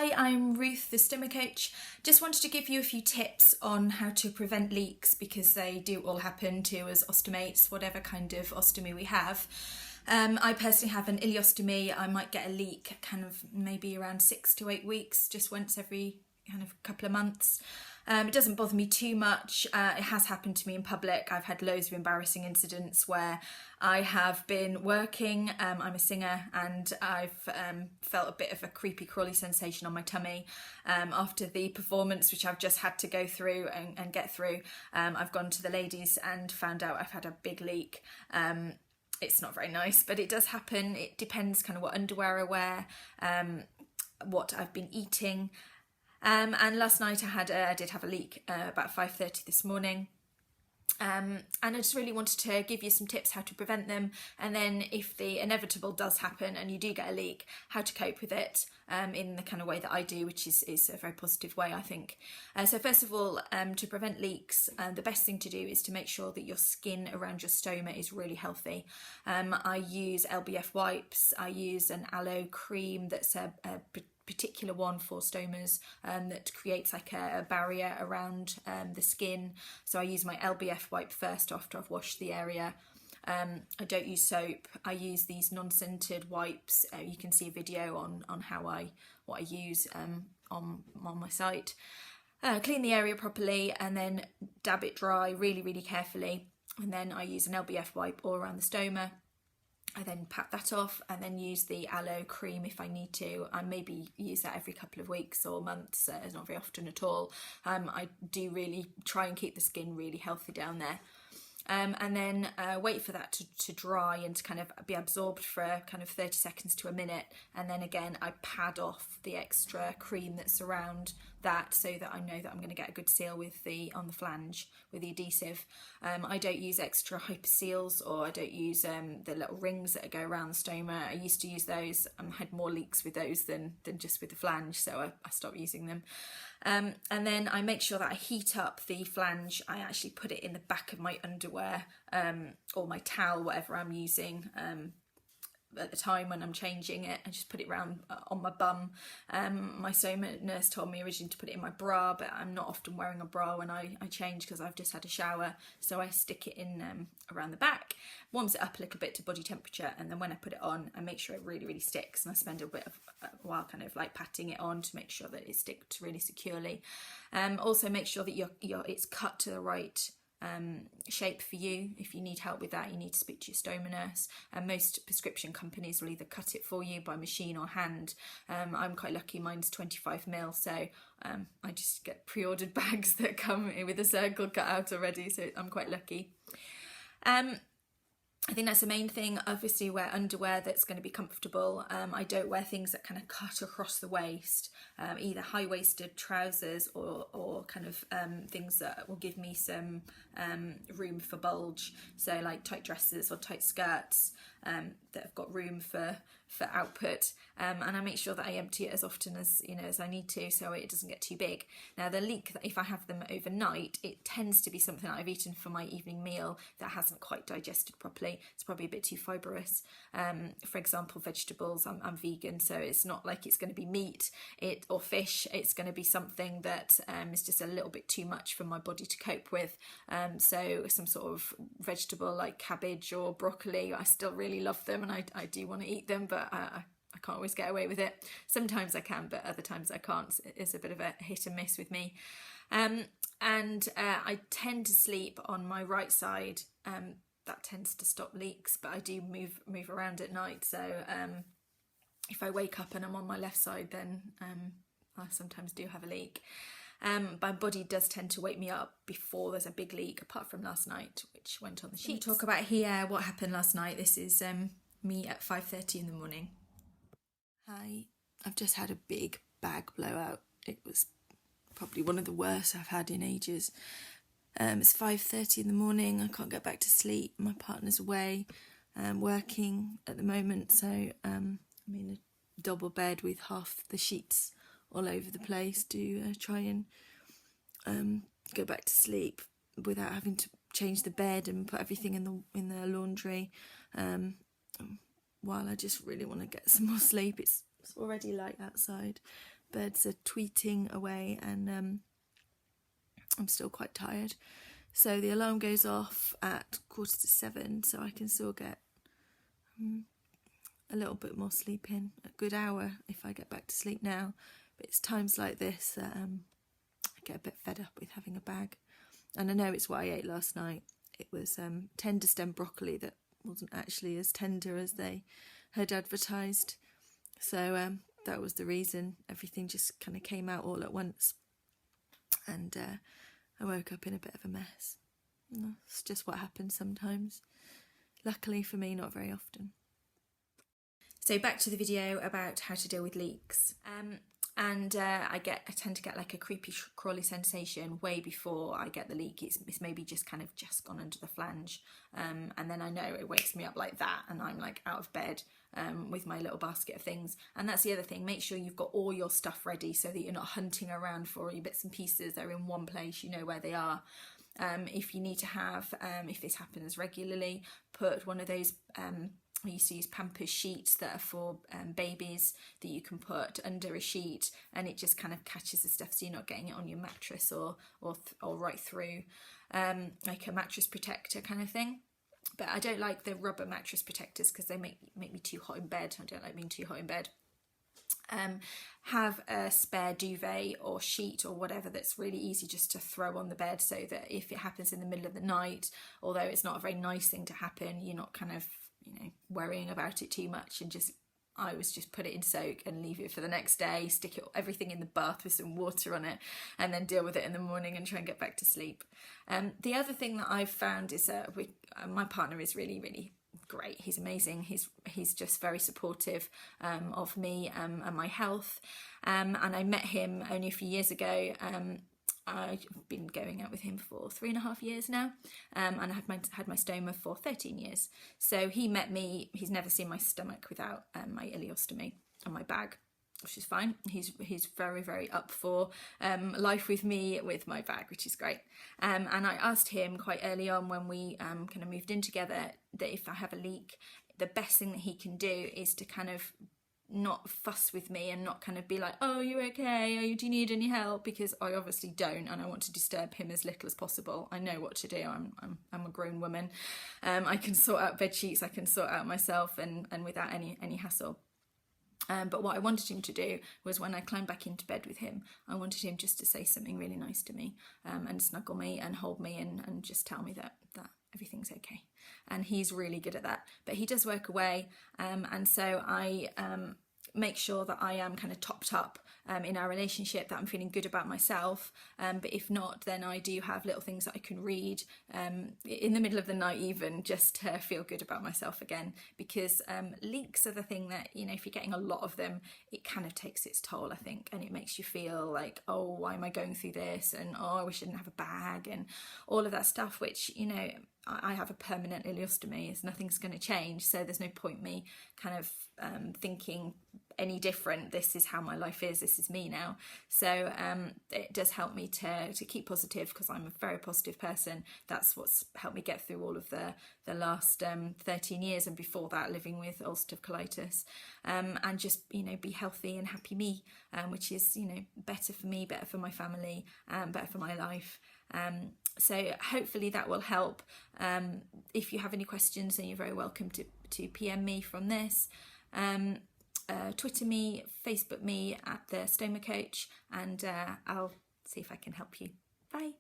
Hi, I'm Ruth The Stoma Coach. Just wanted to give you a few tips on how to prevent leaks because they do all happen to us ostomates, whatever kind of ostomy we have. I personally have an ileostomy. I might get a leak kind of maybe around 6 to 8 weeks, just once every kind of couple of months. It doesn't bother me too much. It has happened to me in public. I've had loads of embarrassing incidents where I have been working, I'm a singer, and I've felt a bit of a creepy crawly sensation on my tummy after the performance, which I've just had to go through and get through. I've gone to the ladies and found out I've had a big leak. It's not very nice, but it does happen. It depends kind of what underwear I wear, what I've been eating. And last night I did have a leak about 5:30 this morning. And I just really wanted to give you some tips how to prevent them, and then if the inevitable does happen and you do get a leak, how to cope with it in the kind of way that I do, which is a very positive way, I think. So first of all, to prevent leaks, the best thing to do is to make sure that your skin around your stoma is really healthy. I use LBF wipes, I use an aloe cream that's a particular one for stomas that creates like a barrier around the skin. So I use my LBF wipe first after I've washed the area. I don't use soap. I use these non-scented wipes. You can see a video on what I use on my site. Clean the area properly and then dab it dry really carefully, and then I use an LBF wipe all around the stoma. I then pat that off and then use the aloe cream if I need to. I maybe use that every couple of weeks or months, not very often at all. I do really try and keep the skin really healthy down there. And then wait for that to dry and to kind of be absorbed for kind of 30 seconds to a minute. And then again, I pad off the extra cream that's around that so that I know that I'm going to get a good seal on the flange with the adhesive. I don't use extra hyper seals, or I don't use the little rings that go around the stoma. I used to use those. I had more leaks with those than just with the flange, so I stopped using them. And then I make sure that I heat up the flange. I actually put it in the back of my underwear or my towel, whatever I'm using at the time when I'm changing it. I just put it around on my bum. My stoma nurse told me originally to put it in my bra, but I'm not often wearing a bra when I change because I've just had a shower, so I stick it in around the back, warms it up a little bit to body temperature, and then when I put it on I make sure it really sticks, and I spend a while kind of like patting it on to make sure that it sticks really securely. Also make sure that it's cut to the right shape for you. If you need help with that, you need to speak to your stoma nurse, and most prescription companies will either cut it for you by machine or hand. I'm quite lucky, mine's 25mm, so I just get pre-ordered bags that come with a circle cut out already, so I'm quite lucky. I think that's the main thing. Obviously wear underwear that's going to be comfortable. I don't wear things that kind of cut across the waist, either high-waisted trousers or kind of things that will give me some room for bulge. So like tight dresses or tight skirts that have got room for output, and I make sure that I empty it as often as I need to, so it doesn't get too big. Now the leak, if I have them overnight, it tends to be something that I've eaten for my evening meal that hasn't quite digested properly. It's probably a bit too fibrous. For example, vegetables, I'm vegan, so it's not like it's going to be meat or fish. It's going to be something that is just a little bit too much for my body to cope with. So some sort of vegetable like cabbage or broccoli, I still really love them and I do want to eat them, but I can't always get away with it. Sometimes I can, but other times I can't. It's a bit of a hit and miss with me. And I tend to sleep on my right side. That tends to stop leaks, but I do move around at night. So if I wake up and I'm on my left side, then I sometimes do have a leak. My body does tend to wake me up before there's a big leak, apart from last night, which went on the sheets. Talk about here what happened last night. This is me at 5:30 in the morning. Hi, I've just had a big bag blowout. It was probably one of the worst I've had in ages. It's 5:30 in the morning. I can't get back to sleep. My partner's away, working at the moment, so I'm in a double bed with half the sheets all over the place to try and go back to sleep without having to change the bed and put everything in the laundry. While I just really want to get some more sleep. It's already light outside, birds are tweeting away, and I'm still quite tired. So the alarm goes off at 6:45, so I can still get a little bit more sleep in, a good hour if I get back to sleep now. But it's times like this that I get a bit fed up with having a bag. And I know it's what I ate last night. It was tender stem broccoli that wasn't actually as tender as they had advertised. So that was the reason. Everything just kind of came out all at once. And I woke up in a bit of a mess. It's just what happens sometimes. Luckily for me, not very often. So back to the video about how to deal with leaks. I tend to get like a creepy crawly sensation way before I get the leak. It's maybe just kind of just gone under the flange, and then I know it wakes me up like that, and I'm like out of bed with my little basket of things. And that's the other thing, make sure you've got all your stuff ready so that you're not hunting around for all your bits and pieces. They're in one place, you know where they are. If you need to have, if this happens regularly, put one of those I used to use Pampers sheets that are for babies that you can put under a sheet, and it just kind of catches the stuff so you're not getting it on your mattress or right through, like a mattress protector kind of thing. But I don't like the rubber mattress protectors because they make me too hot in bed. I don't like being too hot in bed. Have a spare duvet or sheet or whatever that's really easy just to throw on the bed, so that if it happens in the middle of the night, although it's not a very nice thing to happen, you're not kind of worrying about it too much, and I always just put it in soak and leave it for the next day, stick everything in the bath with some water on it, and then deal with it in the morning and try and get back to sleep. The other thing that I've found is that my partner is really, really great. He's amazing. He's just very supportive of me and my health. And I met him only a few years ago. I've been going out with him for 3.5 years now, and I had my stoma for 13 years. So he met me. He's never seen my stomach without my ileostomy on my bag, which is fine. He's very, very up for life with me with my bag, which is great. And I asked him quite early on when we kind of moved in together that if I have a leak, the best thing that he can do is to kind of not fuss with me and not kind of be like, oh, you're okay, or do you need any help, because I obviously don't, and I want to disturb him as little as possible. I know what to do. I'm a grown woman. I can sort out bed sheets, I can sort out myself, and without any hassle. But what I wanted him to do was, when I climbed back into bed with him, I wanted him just to say something really nice to me, and snuggle me and hold me and just tell me that everything's okay. And he's really good at that. But he does work away, and so I make sure that I am kind of topped up in our relationship, that I'm feeling good about myself. But if not, then I do have little things that I can read in the middle of the night even, just to feel good about myself again. Because leaks are the thing that, if you're getting a lot of them, it kind of takes its toll, I think. And it makes you feel like, oh, why am I going through this? And oh, I wish I didn't have a bag, and all of that stuff, which, I have a permanent ileostomy. Nothing's going to change, so there's no point me kind of thinking any different. This is how my life is. This is me now. So it does help me to keep positive, because I'm a very positive person. That's what's helped me get through all of the last 13 years, and before that living with ulcerative colitis, and just be healthy and happy me, which is better for me, better for my family, better for my life. So hopefully that will help. If you have any questions, then you're very welcome to PM me from this. Twitter me, Facebook me at the Stoma Coach, and I'll see if I can help you. Bye.